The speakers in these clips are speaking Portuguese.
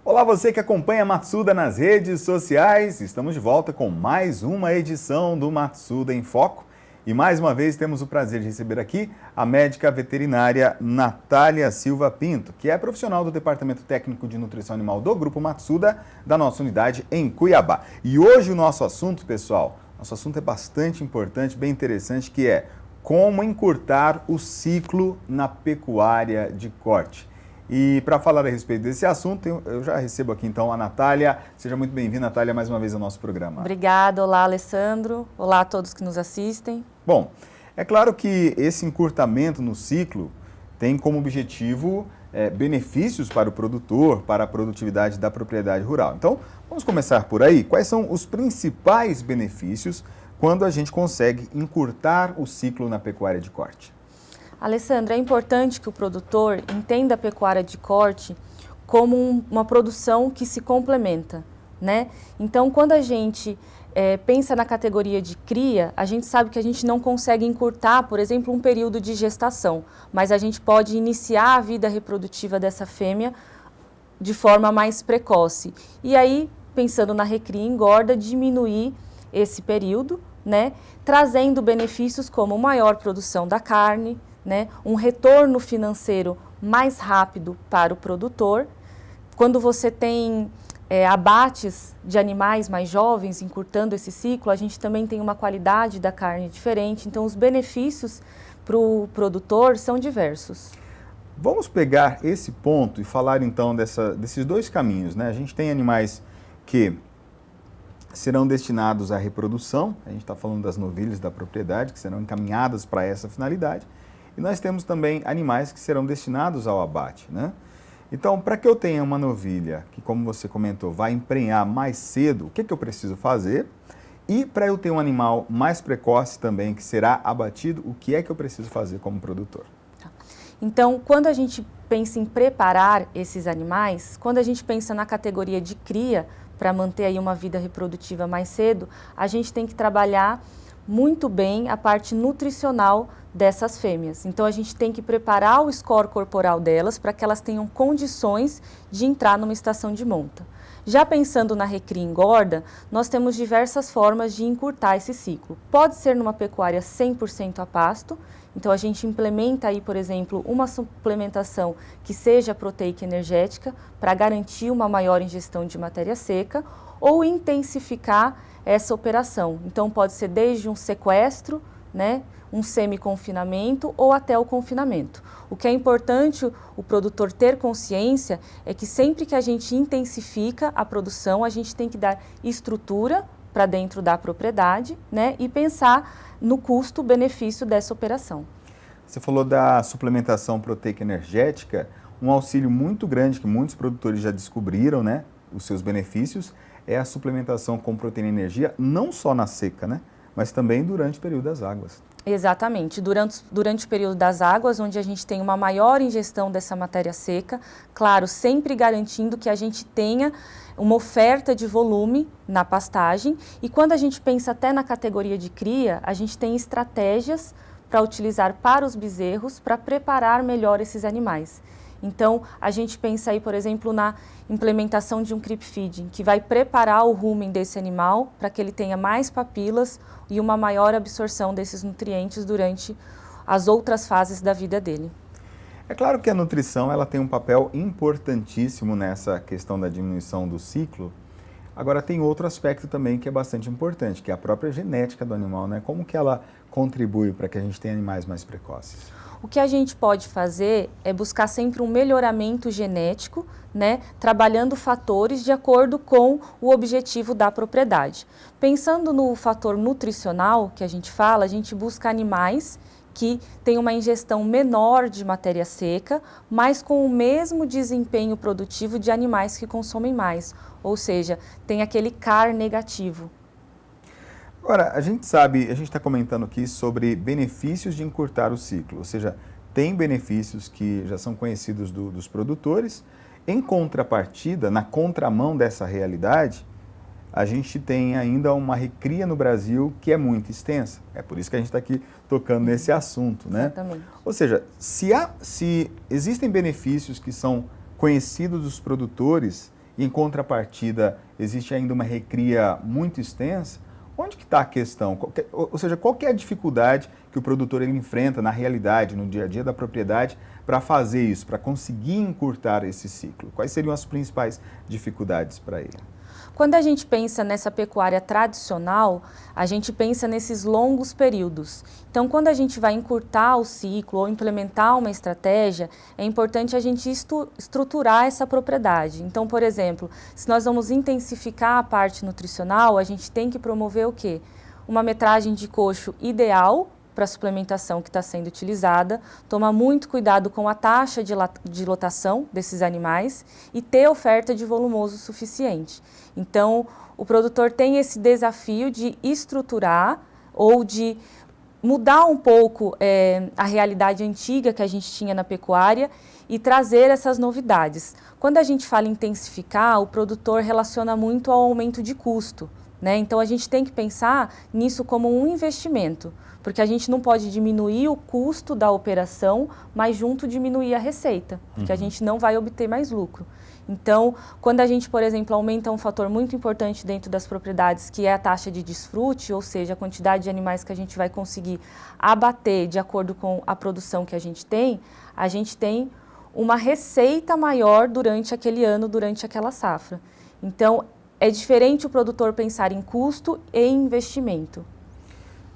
Olá, você que acompanha Matsuda nas redes sociais. Estamos de volta com mais uma edição do Matsuda em Foco. E mais uma vez temos o prazer de receber aqui a médica veterinária Natália Silva Pinto, que é profissional do Departamento Técnico de Nutrição Animal do Grupo Matsuda, da nossa unidade em Cuiabá. E hoje o nosso assunto, pessoal, nosso assunto é bastante importante, bem interessante, que é como encurtar o ciclo na pecuária de corte. E para falar a respeito desse assunto, eu já recebo aqui então a Natália. Seja muito bem-vinda, Natália, mais uma vez ao nosso programa. Obrigada, olá Alessandro, olá a todos que nos assistem. Bom, é claro que esse encurtamento no ciclo tem como objetivo benefícios para o produtor, para a produtividade da propriedade rural. Então, vamos começar por aí. Quais são os principais benefícios quando a gente consegue encurtar o ciclo na pecuária de corte? Alessandro, é importante que o produtor entenda a pecuária de corte como uma produção que se complementa, né? Então, quando a gente pensa na categoria de cria, a gente sabe que a gente não consegue encurtar, por exemplo, um período de gestação, mas a gente pode iniciar a vida reprodutiva dessa fêmea de forma mais precoce. E aí, pensando na recria e engorda, diminuir esse período, né? Trazendo benefícios como maior produção da carne, né, um retorno financeiro mais rápido para o produtor. Quando você tem abates de animais mais jovens, encurtando esse ciclo, a gente também tem uma qualidade da carne diferente, então os benefícios para o produtor são diversos. Vamos pegar esse ponto e falar então desses dois caminhos, né? A gente tem animais que serão destinados à reprodução, a gente está falando das novilhas da propriedade, que serão encaminhadas para essa finalidade. E nós temos também animais que serão destinados ao abate, né? Então, para que eu tenha uma novilha que, como você comentou, vai emprenhar mais cedo, o que eu preciso fazer? E para eu ter um animal mais precoce também, que será abatido, o que é que eu preciso fazer como produtor? Então, quando a gente pensa em preparar esses animais, quando a gente pensa na categoria de cria, para manter aí uma vida reprodutiva mais cedo, a gente tem que trabalhar muito bem a parte nutricional dessas fêmeas. Então, a gente tem que preparar o score corporal delas para que elas tenham condições de entrar numa estação de monta. Já pensando na recria e engorda, nós temos diversas formas de encurtar esse ciclo. Pode ser numa pecuária 100% a pasto, então a gente implementa aí, por exemplo, uma suplementação que seja proteica energética para garantir uma maior ingestão de matéria seca, ou intensificar essa operação. Então, pode ser desde um sequestro, né, um semi-confinamento ou até o confinamento. O que é importante o produtor ter consciência é que sempre que a gente intensifica a produção, a gente tem que dar estrutura para dentro da propriedade, né, e pensar no custo-benefício dessa operação. Você falou da suplementação proteica energética, um auxílio muito grande que muitos produtores já descobriram, né, os seus benefícios, é a suplementação com proteína e energia, não só na seca, né, mas também durante o período das águas. Exatamente, durante o período das águas, onde a gente tem uma maior ingestão dessa matéria seca, claro, sempre garantindo que a gente tenha uma oferta de volume na pastagem. E quando a gente pensa até na categoria de cria, a gente tem estratégias para utilizar para os bezerros, para preparar melhor esses animais. Então, a gente pensa aí, por exemplo, na implementação de um creep feeding, que vai preparar o rumen desse animal para que ele tenha mais papilas e uma maior absorção desses nutrientes durante as outras fases da vida dele. É claro que a nutrição ela tem um papel importantíssimo nessa questão da diminuição do ciclo. Agora, tem outro aspecto também que é bastante importante, que é a própria genética do animal, né? Como que ela contribui para que a gente tenha animais mais precoces? O que a gente pode fazer é buscar sempre um melhoramento genético, né, trabalhando fatores de acordo com o objetivo da propriedade. Pensando no fator nutricional que a gente fala, a gente busca animais que têm uma ingestão menor de matéria seca, mas com o mesmo desempenho produtivo de animais que consomem mais, ou seja, tem aquele CAR negativo. Agora, a gente sabe, a gente está comentando aqui sobre benefícios de encurtar o ciclo, ou seja, tem benefícios que já são conhecidos dos produtores. Em contrapartida, na contramão dessa realidade, a gente tem ainda uma recria no Brasil que é muito extensa. É por isso que a gente está aqui tocando nesse assunto, né? Exatamente. Ou seja, se existem benefícios que são conhecidos dos produtores e em contrapartida existe ainda uma recria muito extensa, onde que está a questão? Ou seja, qual que é a dificuldade que o produtor ele enfrenta na realidade, no dia a dia da propriedade, para fazer isso, para conseguir encurtar esse ciclo? Quais seriam as principais dificuldades para ele? Quando a gente pensa nessa pecuária tradicional, a gente pensa nesses longos períodos. Então, quando a gente vai encurtar o ciclo ou implementar uma estratégia, é importante a gente estruturar essa propriedade. Então, por exemplo, se nós vamos intensificar a parte nutricional, a gente tem que promover o quê? Uma metragem de coxo ideal para a suplementação que está sendo utilizada, tomar muito cuidado com a taxa de lotação desses animais e ter oferta de volumoso suficiente. Então, o produtor tem esse desafio de estruturar ou de mudar um pouco a realidade antiga que a gente tinha na pecuária e trazer essas novidades. Quando a gente fala em intensificar, o produtor relaciona muito ao aumento de custo, né? Então, a gente tem que pensar nisso como um investimento, porque a gente não pode diminuir o custo da operação, mas junto diminuir a receita, porque a gente não vai obter mais lucro. Então, quando a gente, por exemplo, aumenta um fator muito importante dentro das propriedades, que é a taxa de desfrute, ou seja, a quantidade de animais que a gente vai conseguir abater de acordo com a produção que a gente tem uma receita maior durante aquele ano, durante aquela safra. Então, é diferente o produtor pensar em custo e investimento.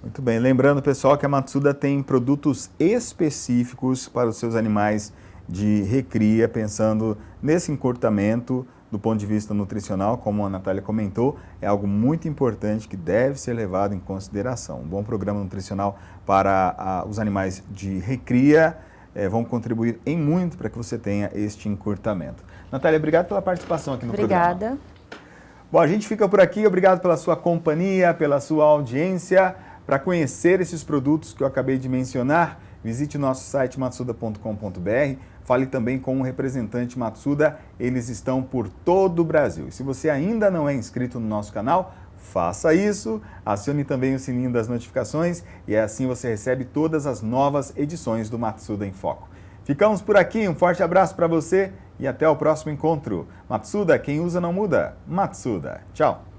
Muito bem, lembrando, pessoal, que a Matsuda tem produtos específicos para os seus animais de recria, pensando nesse encurtamento do ponto de vista nutricional, como a Natália comentou, é algo muito importante que deve ser levado em consideração. Um bom programa nutricional para os animais de recria vão contribuir em muito para que você tenha este encurtamento. Natália, obrigado pela participação aqui no programa. Obrigada. Bom, a gente fica por aqui. Obrigado pela sua companhia, pela sua audiência. Para conhecer esses produtos que eu acabei de mencionar, visite o nosso site matsuda.com.br, fale também com um representante Matsuda, eles estão por todo o Brasil. E se você ainda não é inscrito no nosso canal, faça isso, acione também o sininho das notificações e assim você recebe todas as novas edições do Matsuda em Foco. Ficamos por aqui, um forte abraço para você e até o próximo encontro. Matsuda, quem usa não muda. Matsuda, tchau!